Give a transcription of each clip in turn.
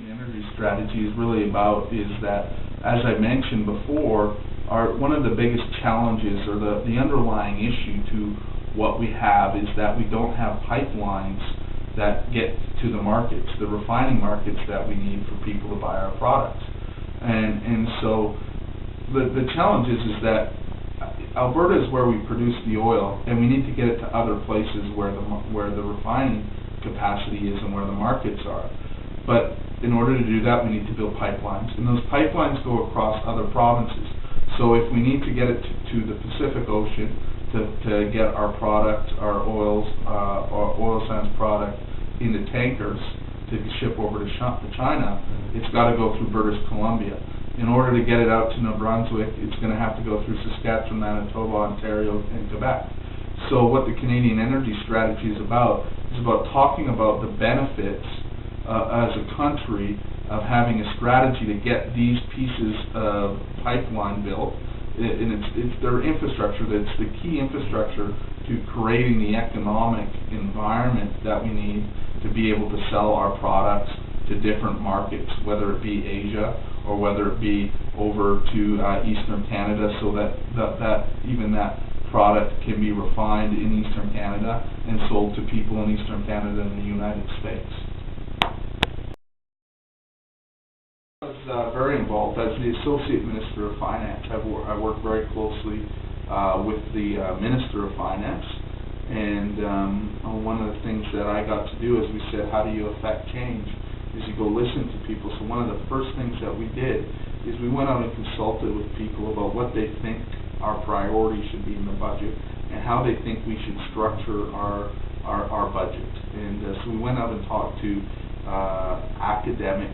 Canadian energy strategy is really about is that, as I mentioned before, one of the biggest challenges or the underlying issue to what we have is that we don't have pipelines that get to the markets, the refining markets that we need for people to buy our products. And so the challenge is that Alberta is where we produce the oil, and we need to get it to other places where the refining capacity is and where the markets are. But in order to do that, we need to build pipelines, and those pipelines go across other provinces. So if we need to get it to the Pacific Ocean to get our product, our oils, our oil sands product into tankers to ship over to China, it's got to go through British Columbia. In order to get it out to New Brunswick, it's going to have to go through Saskatchewan, Manitoba, Ontario, and Quebec. So what the Canadian energy strategy is about talking about the benefits as a country of having a strategy to get these pieces of pipeline built. And it's their infrastructure that's the key infrastructure to creating the economic environment that we need to be able to sell our products to different markets, whether it be Asia or whether it be over to Eastern Canada, so that even that product can be refined in Eastern Canada and sold to people in Eastern Canada and the United States. I was very involved as the Associate Minister of Finance. I work very closely with the Minister of Finance, and one of the things that I got to do, as we said, how do you affect change, is you go listen to people. So one of the first things that we did is we went out and consulted with people about what they think our priorities should be in the budget and how they think we should structure our budget. And so we went out and talked to academic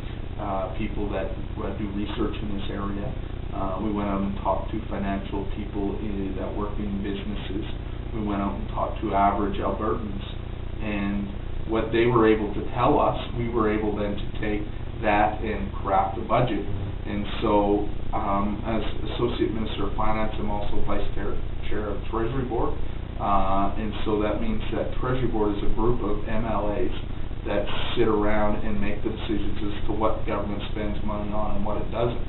people that do research in this area. We went out and talked to financial people that work in businesses. We went out and talked to average Albertans, and what they were able to tell us, we were able then to take that and craft a budget. And so, as Associate Minister of Finance, I'm also Vice Chair of Treasury Board, and so that means that Treasury Board is a group of MLAs that sit around and make the decisions as to what government spends money on and what it doesn't.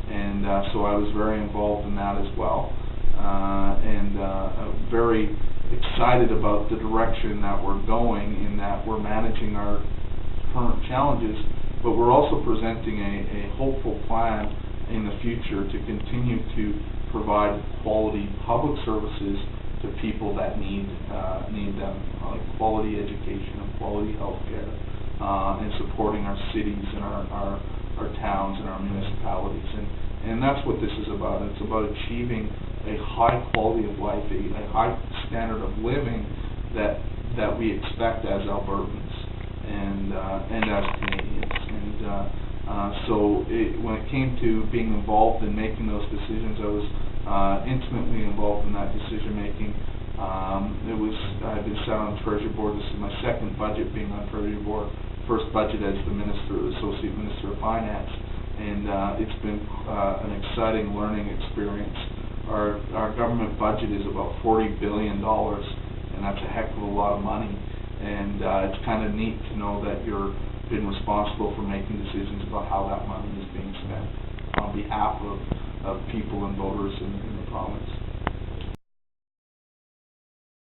And so I was very involved in that as well, and very excited about the direction that we're going, in that we're managing our current challenges, but we're also presenting a hopeful plan in the future to continue to provide quality public services to people that need them, like quality education and quality health care, and supporting our cities and our towns and our municipalities. And that's what this is about. It's about achieving a high quality of life, a high standard of living that we expect as Albertans and as Canadians. And so when it came to being involved in making those decisions, I was intimately involved in that decision making. I've been sat on the Treasury Board. This is my second budget being on Treasury Board. First budget as the Associate Minister of Finance, and it's been an exciting learning experience. Our government budget is about $40 billion, and that's a heck of a lot of money. And it's kind of neat to know that you're been responsible for making decisions about how that money is being spent on behalf of people and voters in the province.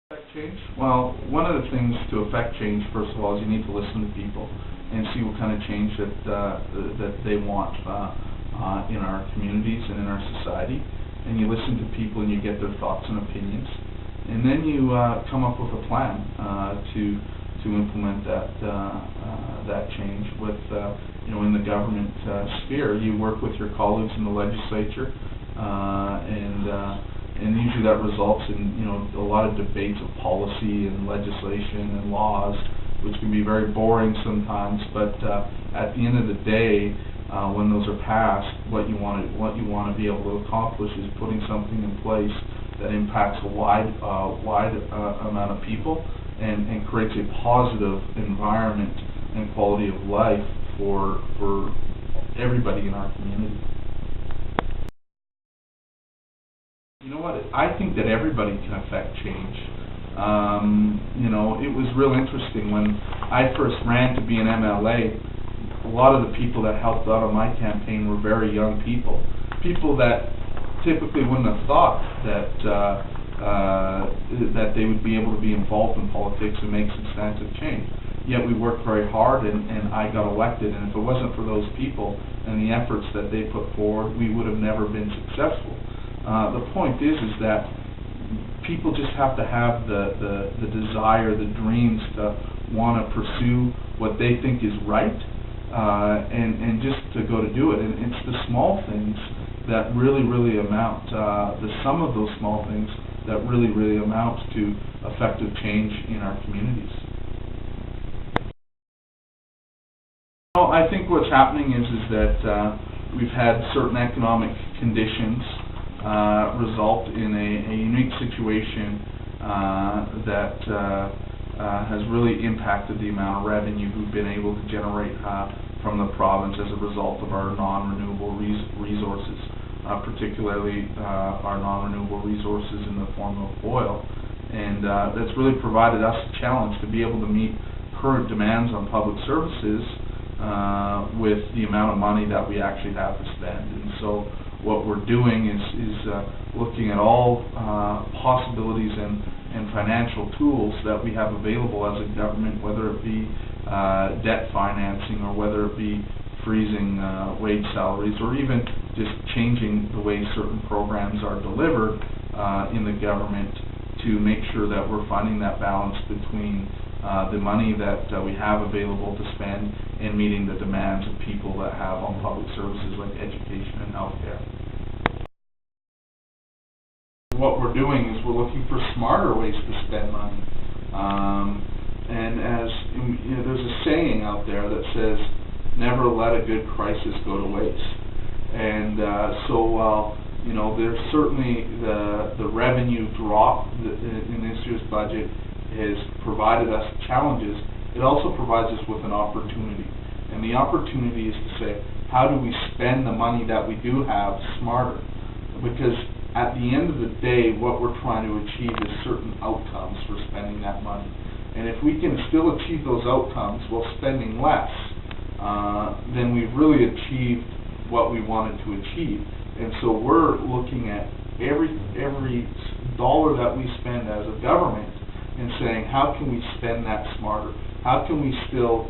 Affect change? Well, one of the things to affect change, first of all, is you need to listen to people and see what kind of change that they want in our communities and in our society. And you listen to people and you get their thoughts and opinions, and then you come up with a plan to implement that change with in the government sphere. You work with your colleagues in the legislature, and usually that results in a lot of debates of policy and legislation and laws, which can be very boring sometimes. But at the end of the day, when those are passed, what you want to be able to accomplish is putting something in place that impacts a wide amount of people and creates a positive environment and quality of life for everybody in our community. You know what? I think that everybody can affect change. It was real interesting when I first ran to be an MLA. a lot of the people that helped out on my campaign were very young people, people that typically wouldn't have thought that that they would be able to be involved in politics and make substantive change. Yet we worked very hard, and I got elected, and if it wasn't for those people and the efforts that they put forward, we would have never been successful. The point is that people just have to have the desire, the dreams to want to pursue what they think is right, and just to go to do it. And it's the small things that really amount, the sum of those small things that really amount to effective change in our communities. Well, I think what's happening is that we've had certain economic conditions result in a unique situation that has really impacted the amount of revenue we've been able to generate from the province as a result of our non-renewable resources, particularly our non-renewable resources in the form of oil. And that's really provided us a challenge to be able to meet current demands on public services with the amount of money that we actually have to spend. And so what we're doing is looking at all possibilities and financial tools that we have available as a government, whether it be debt financing or whether it be freezing wage salaries, or even just changing the way certain programs are delivered in the government to make sure that we're finding that balance between the money that we have available to spend and meeting the demands of people that have on public services like education and healthcare. What we're doing is we're looking for smarter ways to spend money. And as you know, there's a saying out there that says, never let a good crisis go to waste. And so while you know, there's certainly the revenue drop in this year's budget has provided us challenges, it also provides us with an opportunity. And the opportunity is to say, how do we spend the money that we do have smarter? Because at the end of the day, what we're trying to achieve is certain outcomes for spending that money. And if we can still achieve those outcomes while spending less, then we've really achieved what we wanted to achieve. And so we're looking at every dollar that we spend as a government and saying, how can we spend that smarter? How can we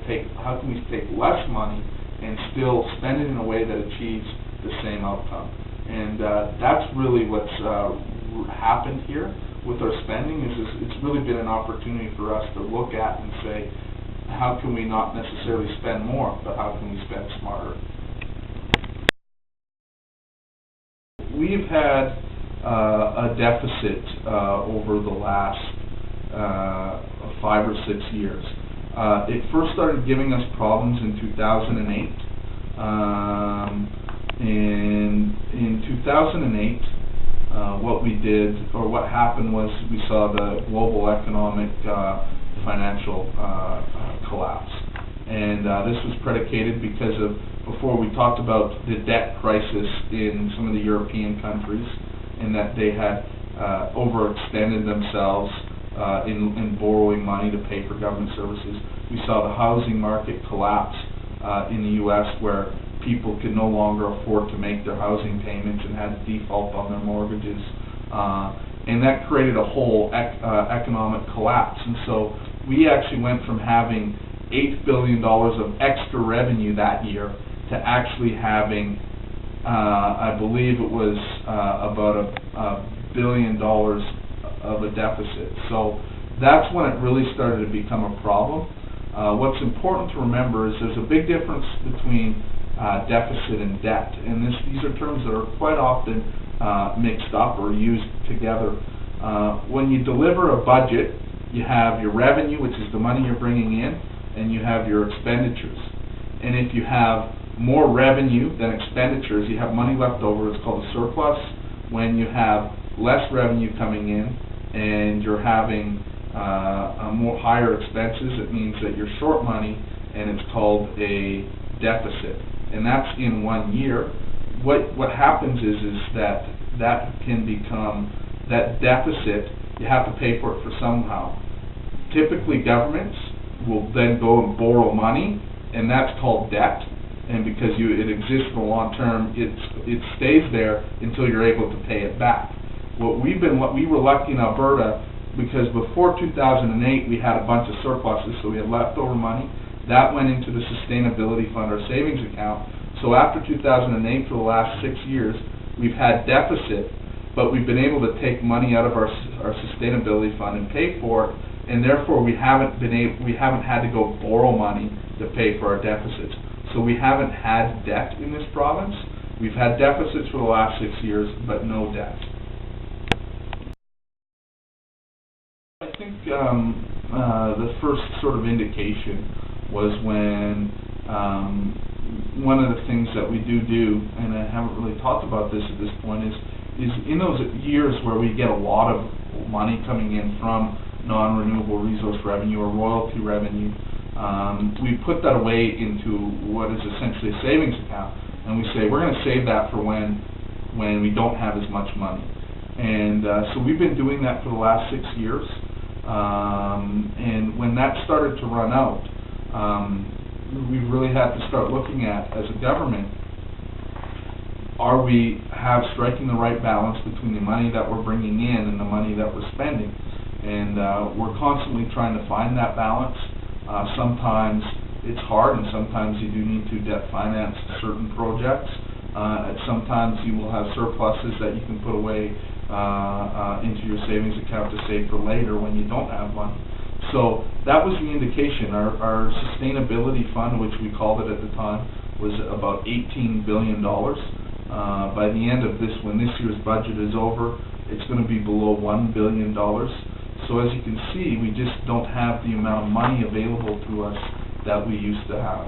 take less money and still spend it in a way that achieves the same outcome? And that's really what's happened here with our spending. It's really been an opportunity for us to look at and say, how can we not necessarily spend more, but how can we spend smarter? We've had a deficit over the last 5 or 6 years. It first started giving us problems in 2008. And in 2008, what we did, or what happened, was we saw the global economic financial collapse. And this was predicated because of, before we talked about the debt crisis in some of the European countries, and that they had overextended themselves in borrowing money to pay for government services. We saw the housing market collapse in the U.S., where people could no longer afford to make their housing payments and had to default on their mortgages. And that created a whole economic collapse. And so we actually went from having $8 billion of extra revenue that year to actually having, I believe it was about $1 billion of a deficit. So that's when it really started to become a problem. What's important to remember is there's a big difference between deficit and debt, and these are terms that are quite often mixed up or used together. When you deliver a budget, you have your revenue, which is the money you're bringing in, and you have your expenditures. And if you have more revenue than expenditures, you have money left over. It's called a surplus. When you have less revenue coming in and you're having more higher expenses, it means that you're short money, and it's called a deficit. And that's in 1 year. What happens is that can become, that deficit, you have to pay for it for somehow. Typically governments will then go and borrow money and that's called debt. And because it exists for the long term, it stays there until you're able to pay it back. We were lucky in Alberta because before 2008 we had a bunch of surpluses, so we had leftover money. That went into the sustainability fund, our savings account. So after 2008, for the last 6 years, we've had deficit, but we've been able to take money out of our sustainability fund and pay for it, and therefore we haven't had to go borrow money to pay for our deficits. So we haven't had debt in this province. We've had deficits for the last 6 years, but no debt. I think the first sort of indication was when one of the things that we do, and I haven't really talked about this at this point, is in those years where we get a lot of money coming in from non-renewable resource revenue or royalty revenue, we put that away into what is essentially a savings account, and we say we're going to save that for when we don't have as much money. And so we've been doing that for the last 6 years, and when that started to run out, we really had to start looking at, as a government, are we striking the right balance between the money that we're bringing in and the money that we're spending? And we're constantly trying to find that balance. Sometimes it's hard, and sometimes you do need to debt finance certain projects. Sometimes you will have surpluses that you can put away into your savings account to save for later when you don't have one. So that was the indication. Our sustainability fund, which we called it at the time, was about $18 billion. By the end of when this year's budget is over, it's going to be below $1 billion. So as you can see, we just don't have the amount of money available to us that we used to have.